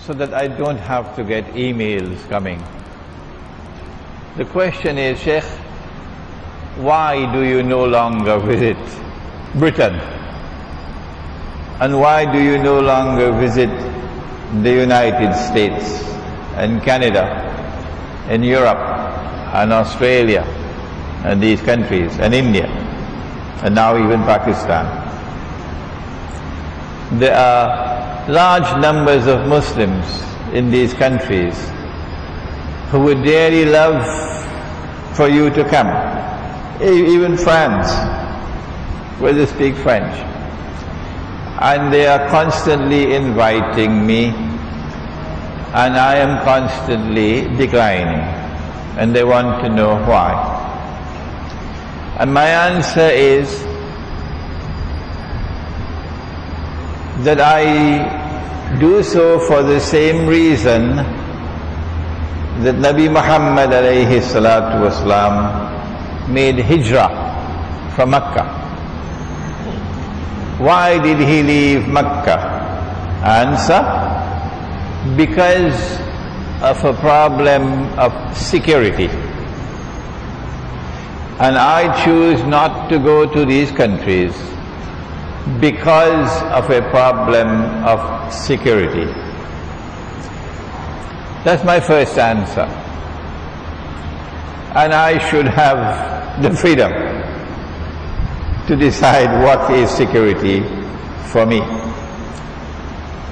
so that I don't have to get emails coming. The question is, Sheikh, why do you no longer visit Britain? And why do you no longer visit the United States and Canada and Europe and Australia and these countries and India and now even Pakistan? There are large numbers of Muslims in these countries who would dearly love for you to come. Even France, where they speak French. And they are constantly inviting me, and I am constantly declining, and they want to know why. And my answer is that I do so for the same reason that Nabi Muhammad alayhi salatu wasalam made hijrah from Makkah. Why did he leave Makkah? Answer: because of a problem of security. And I choose not to go to these countries because of a problem of security. That's my first answer. And I should have the freedom to decide what is security for me.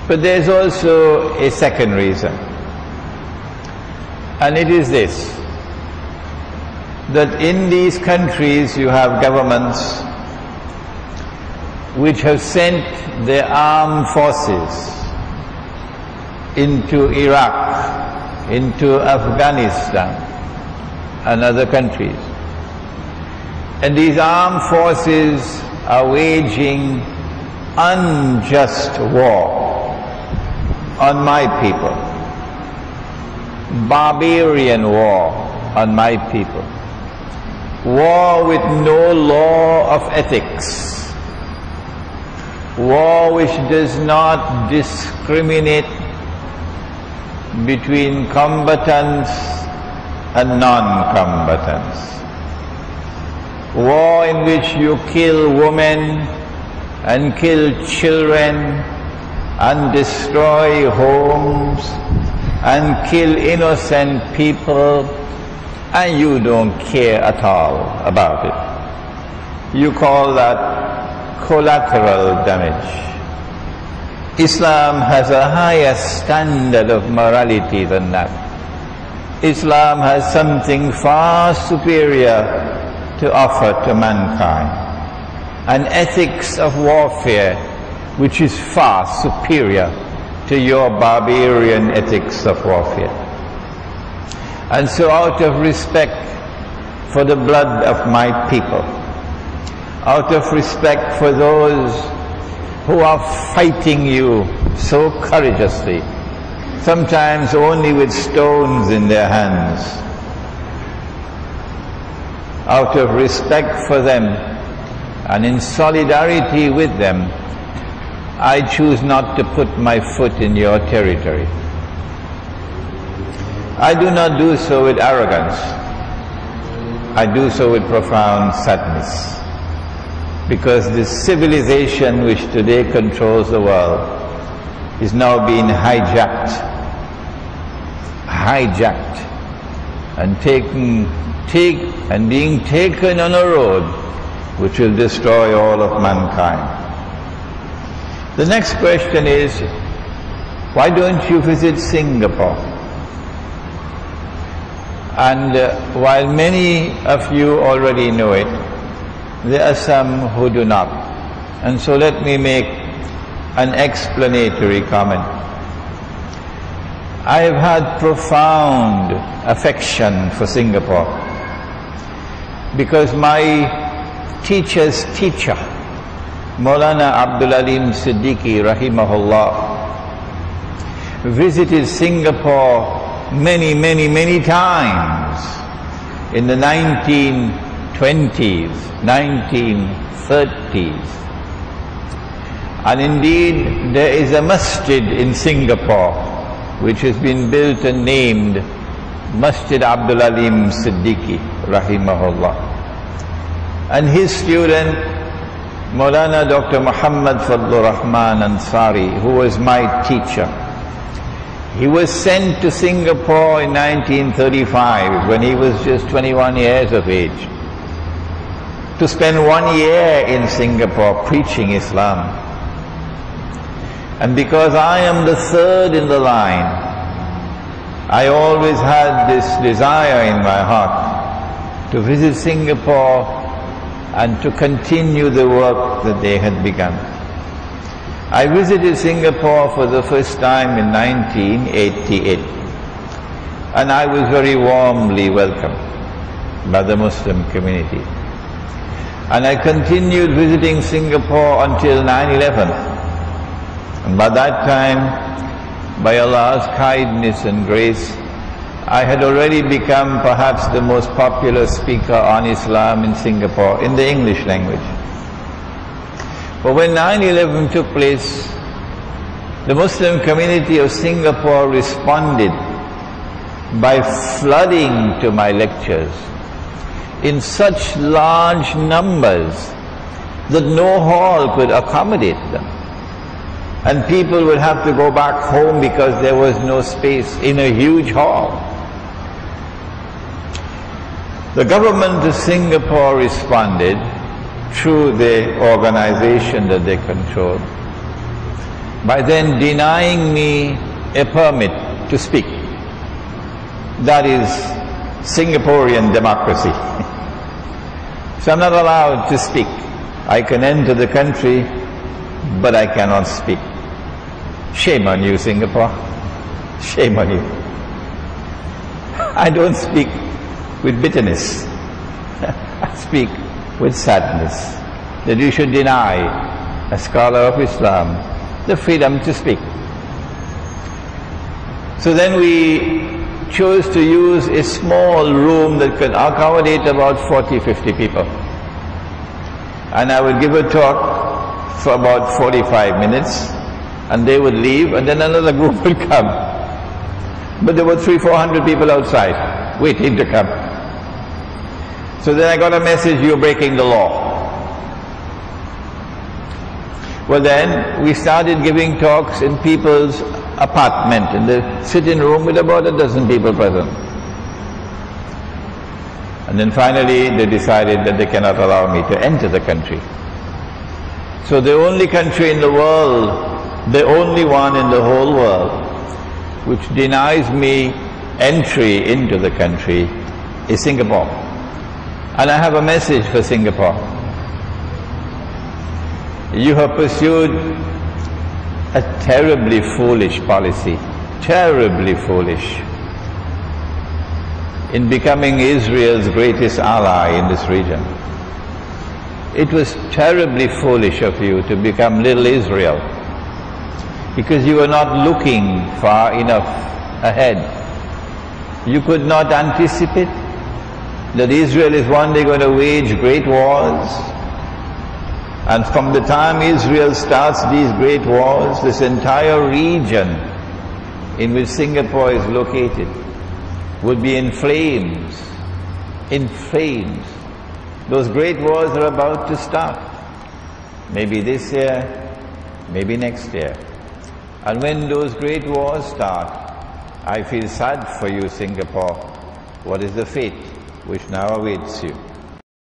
But there's also a second reason, and it is this: that in these countries you have governments which have sent their armed forces into Iraq, into Afghanistan and other countries. And these armed forces are waging unjust war on my people, barbarian war on my people, war with no law of ethics, war which does not discriminate between combatants and non-combatants, war in which you kill women and kill children and destroy homes and kill innocent people, and you don't care at all about it. You call that collateral damage. Islam has a higher standard of morality than that. Islam has something far superior to offer to mankind, an ethics of warfare which is far superior to your barbarian ethics of warfare. And so, out of respect for the blood of my people, out of respect for those who are fighting you so courageously, sometimes only with stones in their hands, out of respect for them and in solidarity with them, I choose not to put my foot in your territory. I do not do so with arrogance. I do so with profound sadness, because the civilization which today controls the world is now being hijacked and being taken on a road which will destroy all of mankind. The next question is, why don't you visit Singapore? And while many of you already know it, there are some who do not. And so let me make an explanatory comment. I have had profound affection for Singapore because my teacher's teacher, Maulana Abdul Alim Siddiqui rahimahullah, visited Singapore many times in the 1920s, 1930s. And indeed, there is a masjid in Singapore which has been built and named Masjid Abdul Alim Siddiqui, rahimahullah. And his student, Maulana Dr. Muhammad Fadlur Rahman Ansari, who was my teacher. He was sent to Singapore in 1935 when he was just 21 years of age, to spend 1 year in Singapore preaching Islam. And because I am the third in the line, I always had this desire in my heart to visit Singapore and to continue the work that they had begun. I visited Singapore for the first time in 1988, and I was very warmly welcomed by the Muslim community. And I continued visiting Singapore until 9/11. And by that time, by Allah's kindness and grace, I had already become perhaps the most popular speaker on Islam in Singapore, in the English language. But when 9/11 took place, the Muslim community of Singapore responded by flooding to my lectures in such large numbers that no hall could accommodate them. And people would have to go back home because there was no space in a huge hall. The government of Singapore responded through the organization that they controlled by then denying me a permit to speak. That is Singaporean democracy. So I'm not allowed to speak. I can enter the country, but I cannot speak. Shame on you, Singapore. Shame on you. I don't speak with bitterness. I speak with sadness that you should deny a scholar of Islam the freedom to speak. So then we chose to use a small room that could accommodate about 40, 50 people. And I would give a talk for about 45 minutes, and they would leave, and then another group would come. But there were 300-400 people outside waiting to come. So then I got a message, you're breaking the law. Well then, we started giving talks in people's apartment, in the sitting room with about a dozen people present. And then finally they decided that they cannot allow me to enter the country. So the only country in the world, the only one in the whole world, which denies me entry into the country is Singapore. And I have a message for Singapore. You have pursued a terribly foolish policy, terribly foolish, in becoming Israel's greatest ally in this region. It was terribly foolish of you to become little Israel, because you were not looking far enough ahead. You could not anticipate that Israel is one day going to wage great wars. And from the time Israel starts these great wars, this entire region in which Singapore is located would be in flames, in flames. Those great wars are about to start. Maybe this year, maybe next year. And when those great wars start, I feel sad for you, Singapore. What is the fate which now awaits you?